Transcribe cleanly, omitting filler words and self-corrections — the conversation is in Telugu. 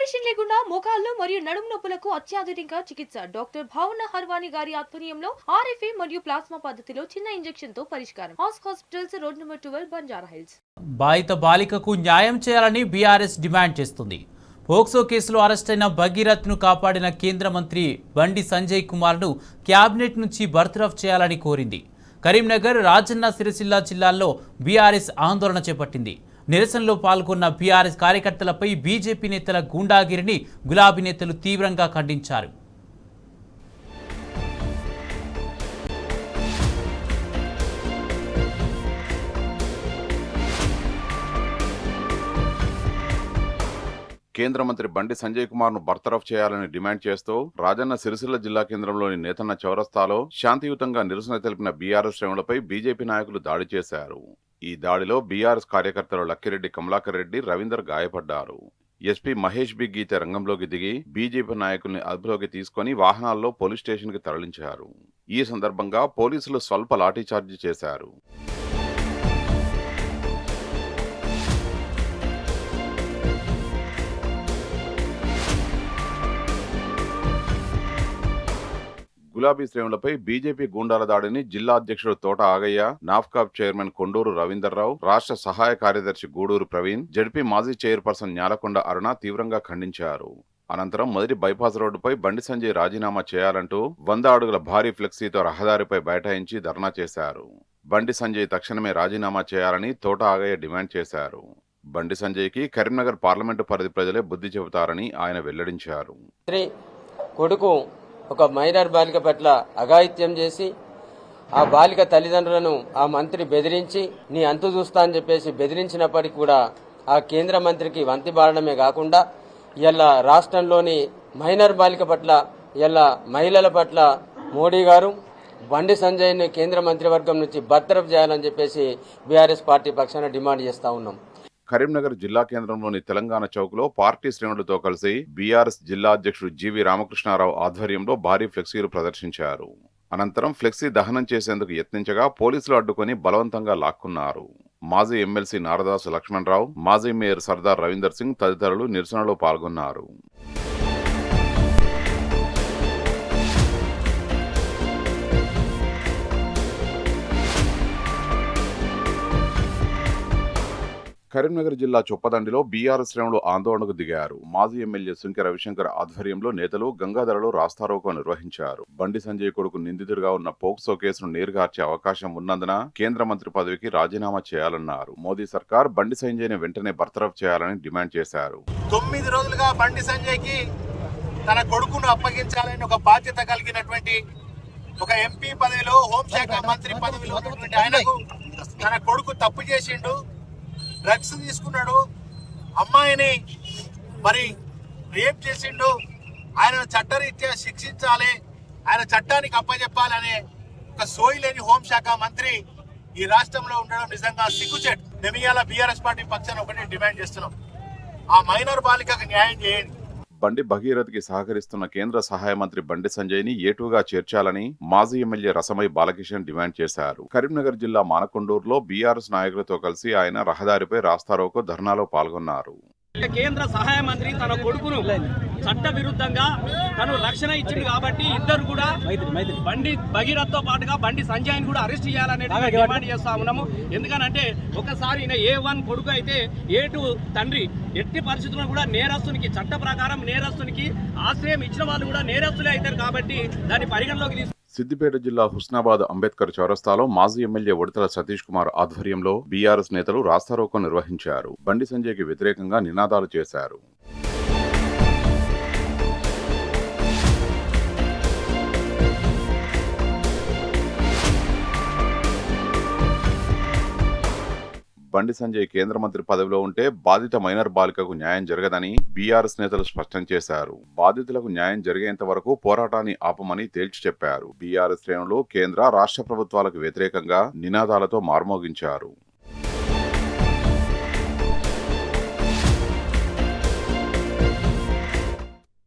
ఆపరేషన్ లేకుండా మోకాళ్ళు మరియు నడుము నొప్పులకు అత్యాధునిక చికిత్స డాక్టర్ భావన హర్వాణి గారి ఆధ్వర్యంలో ఆర్ఎఫ్ఏ మరియు ప్లాస్మా పద్ధతిలో చిన్న ఇంజెక్షన్ తో పరిష్కారం. Hospitals road number 12 Banjara hills. బాధిత బాలికకు న్యాయం చేయాలని బీఆర్ఎస్ డిమాండ్ చేస్తుంది. పోక్సో కేసులో అరెస్టైన భగీరథ్ను కాపాడిన కేంద్ర మంత్రి బండి సంజయ్ కుమార్ను క్యాబినెట్ నుంచి బర్తరఫ్ చేయాలని కోరింది. కరీంనగర్, రాజన్న సిరిసిల్ల జిల్లాల్లో బీఆర్ఎస్ ఆందోళన చేపట్టింది. నిరసనలో పాల్గొన్న బీఆర్ఎస్ కార్యకర్తలపై బీజేపీ నేతల గూండాగిరిని గులాబీ నేతలు తీవ్రంగా ఖండించారు. కేంద్ర మంత్రి బండి సంజయ్ కుమార్ ను బర్తరఫ్ చేయాలని డిమాండ్ చేస్తూ రాజన్న సిరిసిల్ల జిల్లా కేంద్రంలోని నేతన్న చౌరస్తాలో శాంతియుతంగా నిరసన తెలిపిన బీఆర్ఎస్ శ్రేణులపై బీజేపీ నాయకులు దాడి చేశారు. ఈ దాడిలో బీఆర్ఎస్ కార్యకర్తలు లక్కిరెడ్డి, కమలాకర్ రెడ్డి, రవీందర్ గాయపడ్డారు. ఎస్పీ మహేష్ బి గీతే రంగంలోకి దిగి బీజేపీ నాయకుల్ని అదుపులోకి తీసుకుని వాహనాల్లో పోలీస్ స్టేషన్ కి తరలించారు. ఈ సందర్భంగా పోలీసులు స్వల్ప లాఠీచార్జీ చేశారు. గులాబీ శ్రేణులపై బీజేపీ గూండాల దాడిని జిల్లా అధ్యక్షుడు తోట ఆగయ్య, నాఫ్కాప్ చైర్మన్ కొండూరు రవీందర్రావు, రాష్ట్ర సహాయ కార్యదర్శి గూడూరు ప్రవీణ్, జడ్పీ మాజీ చైర్పర్సన్ న్యాలకొండ అరుణ తీవ్రంగా ఖండించారు. అనంతరం మొదటి బైపాస్ రోడ్డుపై బండి సంజయ్ రాజీనామా చేయాలంటూ 100 అడుగుల భారీ ఫ్లెక్సీతో రహదారిపై బైఠాయించి ధర్నా చేశారు. బండి సంజయ్ తక్షణమే రాజీనామా చేయాలని తోట ఆగయ్య డిమాండ్ చేశారు. బండి సంజయ్కి కరీంనగర్ పార్లమెంటు పరిధి ప్రజలే బుద్ధి చెబుతారని ఆయన వెల్లడించారు. కొడుకు ఒక మైనర్ బాలిక పట్ల అఘాయిత్యం చేసి ఆ బాలిక తల్లిదండ్రులను ఆ మంత్రి బెదిరించి నీ అంతు చూస్తా అని చెప్పేసి బెదిరించినప్పటికీ కూడా ఆ కేంద్ర మంత్రికి వంతి బారడమే కాకుండా ఇలా రాష్ట్రంలోని మైనర్ బాలిక పట్ల ఇలా మహిళల పట్ల మోడీ గారు బండి సంజయ్ని కేంద్ర మంత్రివర్గం నుంచి బర్తరఫ్ చేయాలని చెప్పేసి బీఆర్ఎస్ పార్టీ పక్షాన డిమాండ్ చేస్తా ఉన్నాం. కరీంనగర్ జిల్లా కేంద్రంలోని తెలంగాణ చౌక్లో పార్టీ శ్రేణులతో కలిసి బీఆర్ఎస్ జిల్లా అధ్యక్షుడు జీవి రామకృష్ణారావు ఆధ్వర్యంలో భారీ ఫ్లెక్సీలు ప్రదర్శించారు. అనంతరం ఫ్లెక్సీ దహనం చేసేందుకు యత్నించగా పోలీసులు అడ్డుకొని బలవంతంగా లాక్కున్నారు. మాజీ ఎమ్మెల్సీ నారదాసు లక్ష్మణరావు, మాజీ మేయర్ సర్దార్ రవీందర్ సింగ్ తదితరులు నిరసనలో పాల్గొన్నారు. కరీంనగర్ జిల్లా చొప్పదండిలో బీఆర్ఎస్ శ్రేణులు ఆందోళనకు దిగారు. మాజీ ఎమ్మెల్యే సుంకె రవిశంకర్ ఆధ్వర్యంలో నేతలు గంగాధరలో రాస్తారోకో నిర్వహించారు. బండి సంజయ్ కొడుకు నిందితుడిగా ఉన్న పోక్సో కేసును నీరుగార్చే అవకాశం ఉన్నందున కేంద్ర మంత్రి పదవికి రాజీనామా చేయాలన్నారు. మోదీ సర్కార్ బండి సంజయ్ ని వెంటనే బర్తరఫ్ చేయాలని డిమాండ్ చేశారు. 9 రోజులుగా బండి సంజయ్ కి తన కొడుకును అప్పగించాలని ఒక బాధ్యత కలిగినటువంటి ఒక ఎంపీ పదవిలో, హోంశాఖ మంత్రి పదవిలో ఉన్నటువంటి ఆయనకు తన కొడుకు తప్పు చేసిండు, డ్రగ్స్ తీసుకున్నాడు, అమ్మాయిని మరి రేప్ చేసిండు, ఆయన చట్టరీత్యా శిక్షించాలి, ఆయన చట్టానికి అప్పచెప్పాలనే ఒక సోయి లేని హోంశాఖ మంత్రి ఈ రాష్ట్రంలో ఉండడం నిజంగా సిగ్గుచేటు. మేము బీఆర్ఎస్ పార్టీ పక్షాన ఒకటి డిమాండ్ చేస్తున్నాం, ఆ మైనర్ బాలికకు న్యాయం చేయండి. బండి భగీరథ్కి సహకరిస్తున్న కేంద్ర సహాయ మంత్రి బండి సంజయ్ ని ఏటూగా చేర్చాలని మాజీ ఎమ్మెల్యే రసమై బాలకిషన్ డిమాండ్ చేశారు. కరీంనగర్ జిల్లా మానకొండూరులో బీఆర్ఎస్ నాయకులతో కలిసి ఆయన రహదారిపై రాస్తారోకో ధర్నాలో పాల్గొన్నారు. కేంద్ర సహాయ మంత్రి తన కొడుకును చట్ట విరుద్ధంగా తను రక్షణ ఇచ్చింది కాబట్టి ఇద్దరు కూడా బండి భగీరథ్ తో పాటుగా బండి సంజయ్ కూడా అరెస్ట్ చేయాలనే డిమాండ్ చేస్తా ఉన్నాము. ఎందుకనంటే ఒకసారి A1 కొడుకు అయితే A2 తండ్రి ఎట్టి పరిస్థితుల్లో కూడా నేరస్తునికి చట్ట ప్రకారం నేరస్తునికి ఆశ్రయం ఇచ్చిన వాళ్ళు కూడా నేరస్తులే అవుతారు కాబట్టి దాన్ని పరిగణలోకి సిద్దిపేట జిల్లా హుస్నాబాద్ అంబేద్కర్ చౌరస్తాలో మాజీ ఎమ్మెల్యే ఉడతల సతీష్ కుమార్ ఆధ్వర్యంలో బీఆర్ఎస్ నేతలు రాస్తారోకో నిర్వహించారు. బండి సంజయ్కి వ్యతిరేకంగా నినాదాలు చేశారు. బండి సంజయ్ కేంద్ర మంత్రి పదవిలో ఉంటే బాధిత మైనర్ బాలికకు న్యాయం జరగదని బీఆర్ఎస్ నేతలు స్పష్టం చేశారు. బాధితులకు న్యాయం జరిగేంత వరకు పోరాటాన్ని ఆపమని తేల్చి చెప్పారు. బీఆర్ఎస్ శ్రేణులు కేంద్ర, రాష్ట్ర ప్రభుత్వాలకు వ్యతిరేకంగా నినాదాలతో మార్మోగించారు.